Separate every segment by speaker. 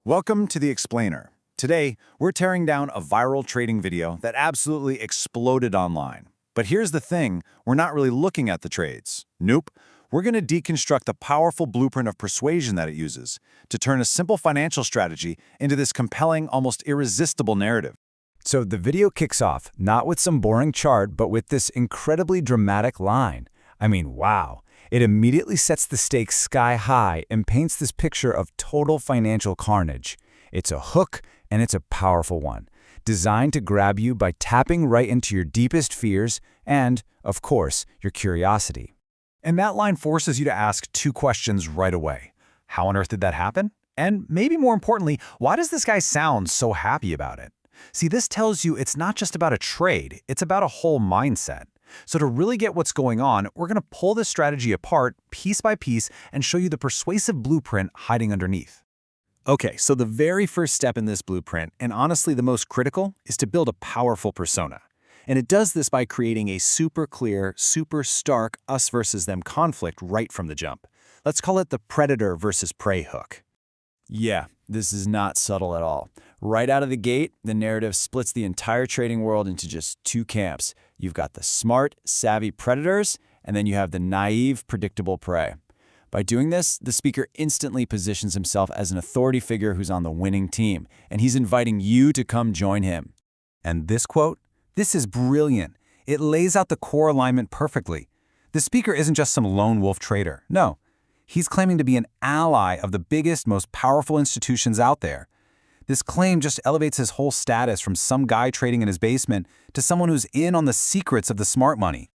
Speaker 1: Welcome to The Explainer. Today, we're tearing down a viral trading video that absolutely exploded online. But here's the thing, we're not really looking at the trades. Nope. We're going to deconstruct the powerful blueprint of persuasion that it uses to turn a simple financial strategy into this compelling, almost irresistible narrative.
Speaker 2: So the video kicks off, not with some boring chart, but with this incredibly dramatic line. I mean, wow. It immediately sets the stakes sky high and paints this picture of total financial carnage. It's a hook, and it's a powerful one, designed to grab you by tapping right into your deepest fears and, of course, your curiosity.
Speaker 1: And that line forces you to ask two questions right away. How on earth did that happen? And maybe more importantly, why does this guy sound so happy about it? See, this tells you it's not just about a trade, it's about a whole mindset. So to really get what's going on, we're going to pull this strategy apart piece by piece and show you the persuasive blueprint hiding underneath. Okay, so the very first step in this blueprint, and honestly the most critical, is to build a powerful persona. And it does this by creating a super clear, super stark us versus them conflict right from the jump. Let's call it the predator versus prey hook.
Speaker 2: Yeah, this is not subtle at all. Right out of the gate, the narrative splits the entire trading world into just two camps. You've got the smart, savvy predators, and then you have the naive, predictable prey. By doing this, the speaker instantly positions himself as an authority figure who's on the winning team, and he's inviting you to come join him.
Speaker 1: And this quote? This is brilliant. It lays out the core alignment perfectly. The speaker isn't just some lone wolf trader. No, he's claiming to be an ally of the biggest, most powerful institutions out there. This claim just elevates his whole status from some guy trading in his basement to someone who's in on the secrets of the smart money.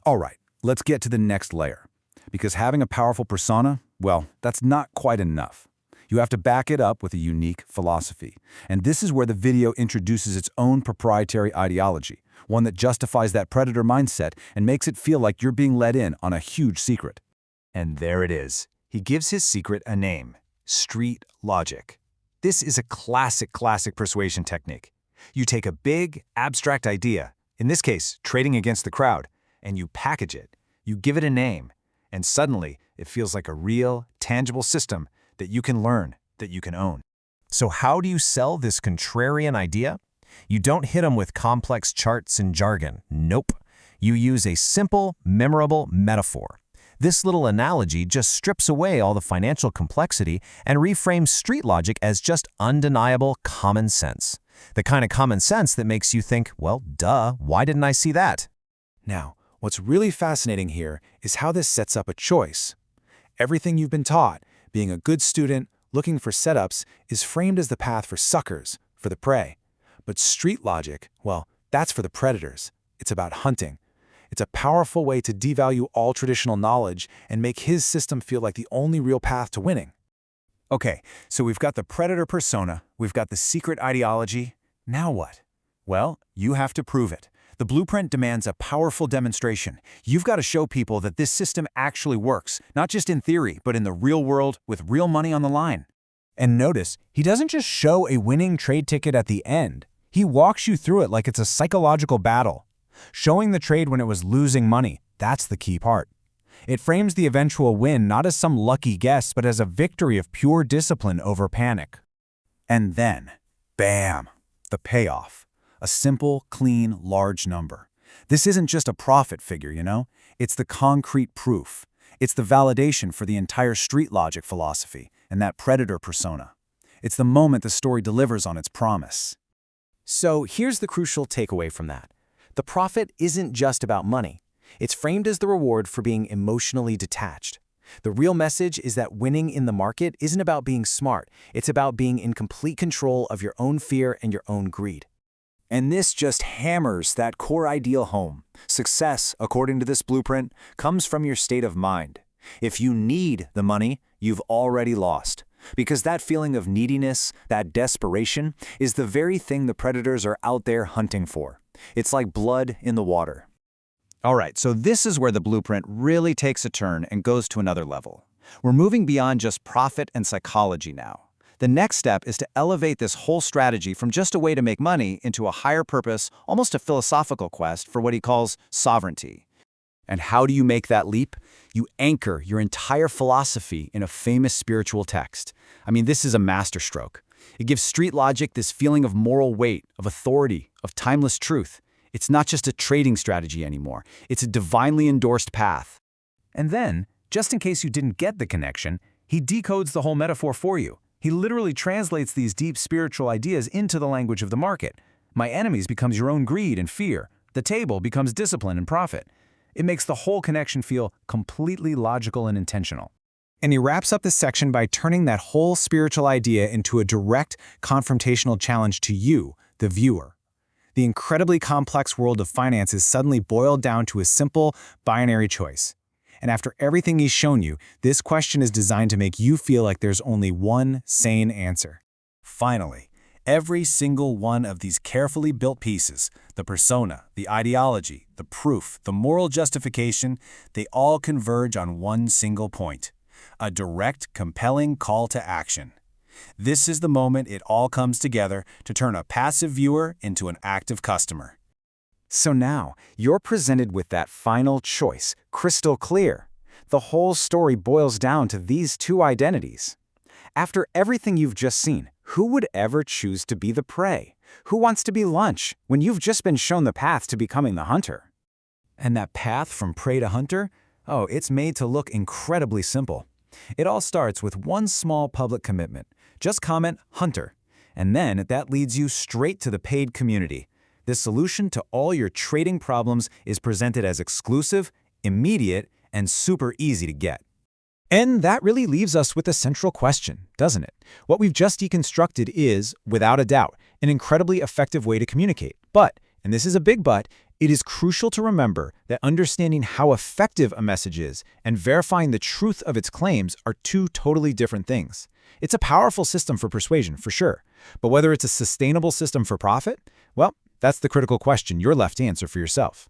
Speaker 1: All right, let's get to the next layer. Because having a powerful persona, well, that's not quite enough. You have to back it up with a unique philosophy. And this is where the video introduces its own proprietary ideology, one that justifies that predator mindset and makes it feel like you're being let in on a huge secret. And there it is. He gives his secret a name: street logic. This is a classic persuasion technique. You take a big, abstract idea, in this case, trading against the crowd, and you package it. You give it a name, and suddenly it feels like a real, tangible system that you can learn, that you can own.
Speaker 3: So how do you sell this contrarian idea? You don't hit them with complex charts and jargon. Nope. You use a simple, memorable metaphor. This little analogy just strips away all the financial complexity and reframes street logic as just undeniable common sense. The kind of common sense that makes you think, well, duh, why didn't I see that?
Speaker 1: Now, what's really fascinating here is how this sets up a choice. Everything you've been taught, being a good student, looking for setups, is framed as the path for suckers, for the prey. But street logic, well, that's for the predators. It's about hunting. It's a powerful way to devalue all traditional knowledge and make his system feel like the only real path to winning. Okay, so we've got the predator persona, we've got the secret ideology. Now what? Well, you have to prove it. The blueprint demands a powerful demonstration. You've got to show people that this system actually works, not just in theory, but in the real world with real money on the line.
Speaker 2: And notice, he doesn't just show a winning trade ticket at the end. He walks you through it like it's a psychological battle. Showing the trade when it was losing money, that's the key part. It frames the eventual win not as some lucky guess, but as a victory of pure discipline over panic.
Speaker 1: And then, bam, the payoff. A simple, clean, large number. This isn't just a profit figure, you know? It's the concrete proof. It's the validation for the entire street logic philosophy and that predator persona. It's the moment the story delivers on its promise.
Speaker 4: So here's the crucial takeaway from that. The profit isn't just about money. It's framed as the reward for being emotionally detached. The real message is that winning in the market isn't about being smart. It's about being in complete control of your own fear and your own greed.
Speaker 1: And this just hammers that core ideal home. Success, according to this blueprint, comes from your state of mind. If you need the money, you've already lost. Because that feeling of neediness, that desperation, is the very thing the predators are out there hunting for. It's like blood in the water. All right, so this is where the blueprint really takes a turn and goes to another level. We're moving beyond just profit and psychology now. The next step is to elevate this whole strategy from just a way to make money into a higher purpose, almost a philosophical quest for what he calls sovereignty.
Speaker 2: And how do you make that leap? You anchor your entire philosophy in a famous spiritual text. I mean, this is a masterstroke. It gives street logic this feeling of moral weight, of authority, of timeless truth. It's not just a trading strategy anymore. It's a divinely endorsed path.
Speaker 1: And then, just in case you didn't get the connection, he decodes the whole metaphor for you. He literally translates these deep spiritual ideas into the language of the market. My enemies becomes your own greed and fear. The table becomes discipline and profit. It makes the whole connection feel completely logical and intentional. And he wraps up this section by turning that whole spiritual idea into a direct, confrontational challenge to you, the viewer. The incredibly complex world of finance is suddenly boiled down to a simple, binary choice. And after everything he's shown you, this question is designed to make you feel like there's only one sane answer. Finally, every single one of these carefully built pieces, the persona, the ideology, the proof, the moral justification, they all converge on one single point: a direct, compelling call to action. This is the moment it all comes together to turn a passive viewer into an active customer. So now, you're presented with that final choice, crystal clear. The whole story boils down to these two identities. After everything you've just seen, who would ever choose to be the prey? Who wants to be lunch when you've just been shown the path to becoming the hunter? And that path from prey to hunter? Oh, it's made to look incredibly simple. It all starts with one small public commitment. Just comment "hunter," and then that leads you straight to the paid community. This solution to all your trading problems is presented as exclusive, immediate, and super easy to get. And that really leaves us with a central question, doesn't it? What we've just deconstructed is, without a doubt, an incredibly effective way to communicate. But, and this is a big but, it is crucial to remember that understanding how effective a message is and verifying the truth of its claims are two totally different things. It's a powerful system for persuasion, for sure. But whether it's a sustainable system for profit, well, that's the critical question you're left to answer for yourself.